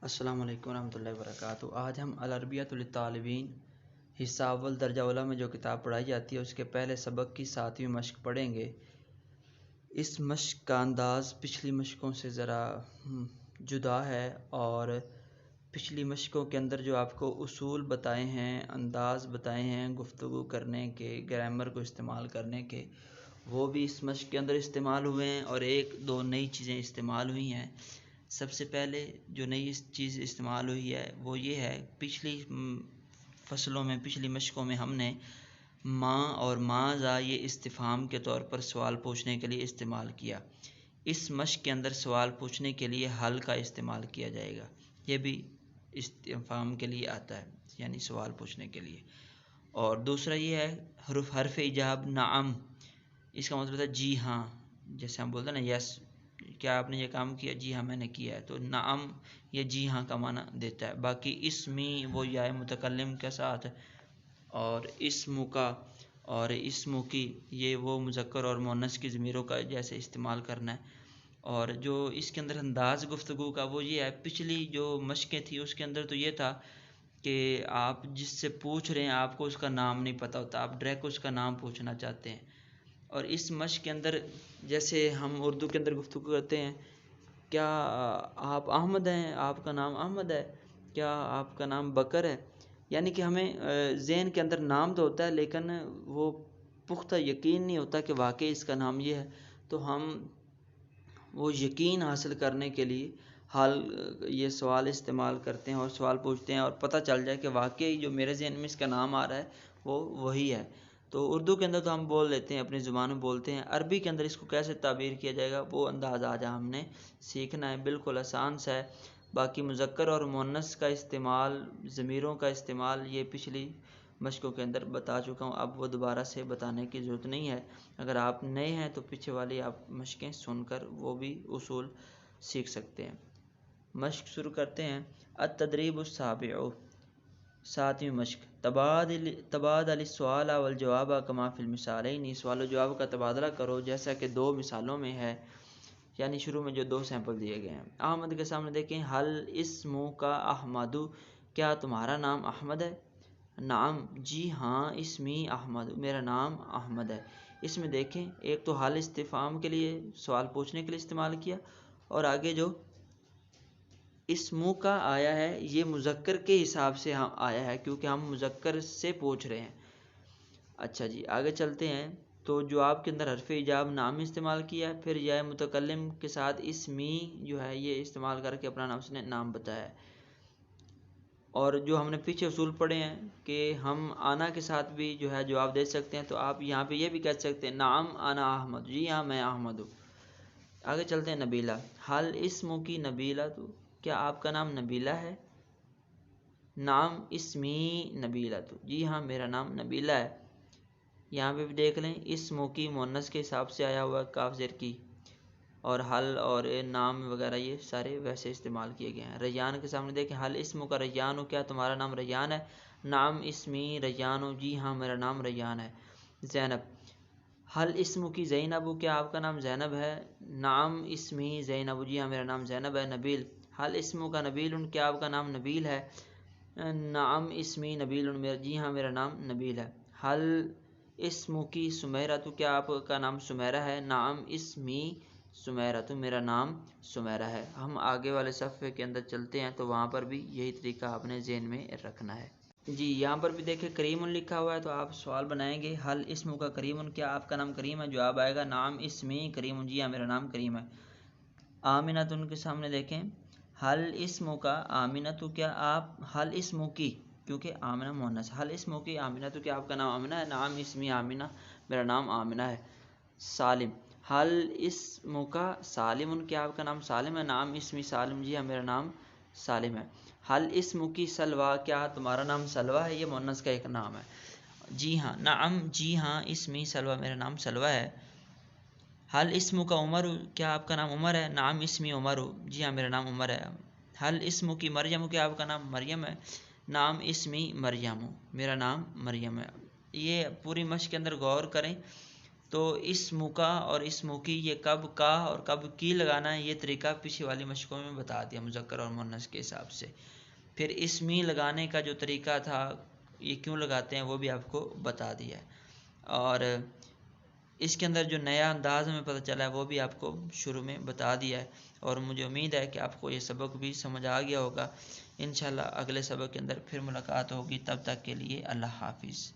السلام علیکم ورحمۃ اللہ وبرکاتہ۔ آج ہم العربیۃ للطالبین حصہ اول درجہ اولی میں جو کتاب پڑھائی جاتی ہے اس کے پہلے سبق کی 7ویں مشق پڑھیں گے۔ اس مشق کا انداز پچھلی مشقوں سے ذرا جدا ہے، اور پچھلی مشقوں کے اندر جو آپ کو اصول بتائے ہیں، انداز بتائے ہیں گفتگو کرنے کے، گرامر کو استعمال کرنے کے، وہ بھی اس مشق کے اندر استعمال ہوئے ہیں، اور ایک دو نئی چیزیں استعمال ہوئی ہیں۔ سب سے پہلے جو نئی چیز استعمال ہوئی ہے وہ یہ ہے، پچھلی فصلوں میں، پچھلی مشقوں میں ہم نے ماں اور ماذا یہ استفہام کے طور پر سوال پوچھنے کے لیے استعمال کیا۔ اس مشق کے اندر سوال پوچھنے کے لیے حل کا استعمال کیا جائے گا، یہ بھی استفہام کے لیے آتا ہے، یعنی سوال پوچھنے کے لیے۔ اور دوسرا یہ ہے حرف ایجاب نعم، اس کا مطلب ہے جی ہاں، جیسے ہم بولتے ہیں نا یس، کیا آپ نے یہ کام کیا؟ جی ہاں میں نے کیا ہے، تو نعم یہ جی ہاں کا معنی دیتا ہے۔ باقی اسمی وہ یا متکلم کے ساتھ، اور اسمو کا اور اسمو کی یہ وہ مذکر اور مؤنث کی ضمیروں کا جیسے استعمال کرنا ہے۔ اور جو اس کے اندر انداز گفتگو کا وہ یہ ہے، پچھلی جو مشقیں تھی اس کے اندر تو یہ تھا کہ آپ جس سے پوچھ رہے ہیں آپ کو اس کا نام نہیں پتہ ہوتا، آپ ڈائریکٹ اس کا نام پوچھنا چاہتے ہیں۔ اور اس مشق کے اندر جیسے ہم اردو کے اندر گفتگو کرتے ہیں، کیا آپ احمد ہیں؟ آپ کا نام احمد ہے؟ کیا آپ کا نام بکر ہے؟ یعنی کہ ہمیں ذہن کے اندر نام تو ہوتا ہے لیکن وہ پختہ یقین نہیں ہوتا کہ واقعی اس کا نام یہ ہے، تو ہم وہ یقین حاصل کرنے کے لیے حال یہ سوال استعمال کرتے ہیں اور سوال پوچھتے ہیں، اور پتہ چل جائے کہ واقعی جو میرے ذہن میں اس کا نام آ رہا ہے وہ وہی ہے۔ تو اردو کے اندر تو ہم بول لیتے ہیں، اپنی زبان میں بولتے ہیں، عربی کے اندر اس کو کیسے تعبیر کیا جائے گا وہ انداز آج ہم نے سیکھنا ہے، بالکل آسان سا ہے۔ باقی مذکر اور مؤنث کا استعمال، ضمیروں کا استعمال، یہ پچھلی مشقوں کے اندر بتا چکا ہوں، اب وہ دوبارہ سے بتانے کی ضرورت نہیں ہے۔ اگر آپ نئے ہیں تو پیچھے والی آپ مشقیں سن کر وہ بھی اصول سیکھ سکتے ہیں۔ مشق شروع کرتے ہیں۔ التدریب السابع، 7ویں مشق، تبادل السؤال والجواب کما فی المثالین، سوال و جواب کا تبادلہ کرو جیسا کہ دو مثالوں میں ہے، یعنی شروع میں جو دو سیمپل دیے گئے ہیں۔ احمد کے سامنے دیکھیں، حل اسمک احمد، کیا تمہارا نام احمد ہے؟ نعم جی ہاں، اسمی احمد، میرا نام احمد ہے۔ اس میں دیکھیں ایک تو حل استفہام کے لیے، سوال پوچھنے کے لیے استعمال کیا، اور آگے جو اسمو کا آیا ہے یہ مذکر کے حساب سے آیا ہے کیونکہ ہم مذکر سے پوچھ رہے ہیں۔ اچھا جی آگے چلتے ہیں۔ تو جواب کے اندر حرف ایجاب نام استعمال کیا ہے، پھر یا متکلم کے ساتھ اسمی جو ہے یہ استعمال کر کے اپنا نام اس نے نام بتایا ہے۔ اور جو ہم نے پیچھے اصول پڑھے ہیں کہ ہم آنا کے ساتھ بھی جو ہے جواب دے سکتے ہیں، تو آپ یہاں پہ یہ بھی کہہ سکتے ہیں نعم انا احمد، جی ہاں میں احمد ہوں۔ آگے چلتے ہیں نبیلہ، حل اسمو کی نبیلہ، تو کیا آپ کا نام نبیلہ ہے؟ نعم اسمی نبیلہ، تو جی ہاں میرا نام نبیلہ ہے۔ یہاں پہ بھی دیکھ لیں اسمو کی مؤنث کے حساب سے آیا ہوا کاف زیر کی، اور حل اور نام وغیرہ یہ سارے ویسے استعمال کیے گئے ہیں۔ ریان کے سامنے دیکھیں، حل اسمو کا ریان ہو، کیا تمہارا نام ریان ہے؟ نعم اسمی ریان ہو، جی ہاں میرا نام ریان ہے۔ زینب، حل اسمو کی زینب، کیا آپ کا نام زینب ہے؟ نعم اسمی زینب، جی ہاں میرا نام زینب ہے۔ نبیل، حل اسمو کا نبیل، کیا آپ کا نام نبیل ہے؟ نعم اسمی نبیل، جی ہاں میرا نام نبیل ہے۔ حل اسمو کی سمیرہ، تو کیا آپ کا نام سمیرہ ہے؟ نعم اسمی سمیرہ، تو میرا نام سمیرہ ہے۔ ہم آگے والے صفحے کے اندر چلتے ہیں تو وہاں پر بھی یہی طریقہ آپ نے ذہن میں رکھنا ہے۔ جی یہاں پر بھی دیکھیں کریم لکھا ہوا ہے، تو آپ سوال بنائیں گے حل اسمو کا کریم، کیا آپ کا نام کریم ہے؟ جواب آئے گا نعم اسمی کریم، جی ہاں میرا نام کریم ہے۔ آمنہ، تو ان کے سامنے دیکھیں، حل اسمو کا آمنہ، تو کیا آپ، حل اسمو کی کیونکہ آمنہ مؤنث، حل اسمو کی آمنہ، تو کیا آپ کا نام آمنہ ہے؟ نعم اسمی آمنہ، میرا نام آمنہ ہے۔ سالم، حل اسمو کا سالم، کیا آپ کا نام سالم ہے؟ نعم اسمی سالم، جی ہاں میرا نام سالم ہے۔ حل اسمو کی سلوہ، کیا تمہارا نام سلوہ ہے؟ یہ مؤنث کا ایک نام ہے۔ جی ہاں، نعم جی ہاں اسمی سلوہ، میرا نام سلوہ ہے۔ حل اسمو کا عمر، کیا آپ کا نام عمر ہے؟ نعم اسمی عمر، جی ہاں میرا نام عمر ہے۔ حل اسمو کی مریم، کیا آپ کا نام مریم ہے؟ نعم اسمی مریم، میرا نام مریم ہے۔ یہ پوری مشق کے اندر غور کریں تو اسم کا اور اسم کی یہ کب کا اور کب کی لگانا ہے، یہ طریقہ پچھلی والی مشقوں میں بتا دیا مذکر اور مؤنث کے حساب سے۔ پھر اسمی لگانے کا جو طریقہ تھا، یہ کیوں لگاتے ہیں، وہ بھی آپ کو بتا دیا ہے۔ اور اس کے اندر جو نیا انداز ہمیں پتہ چلا ہے وہ بھی آپ کو شروع میں بتا دیا ہے، اور مجھے امید ہے کہ آپ کو یہ سبق بھی سمجھ آ گیا ہوگا۔ انشاءاللہ اگلے سبق کے اندر پھر ملاقات ہوگی، تب تک کے لیے اللہ حافظ۔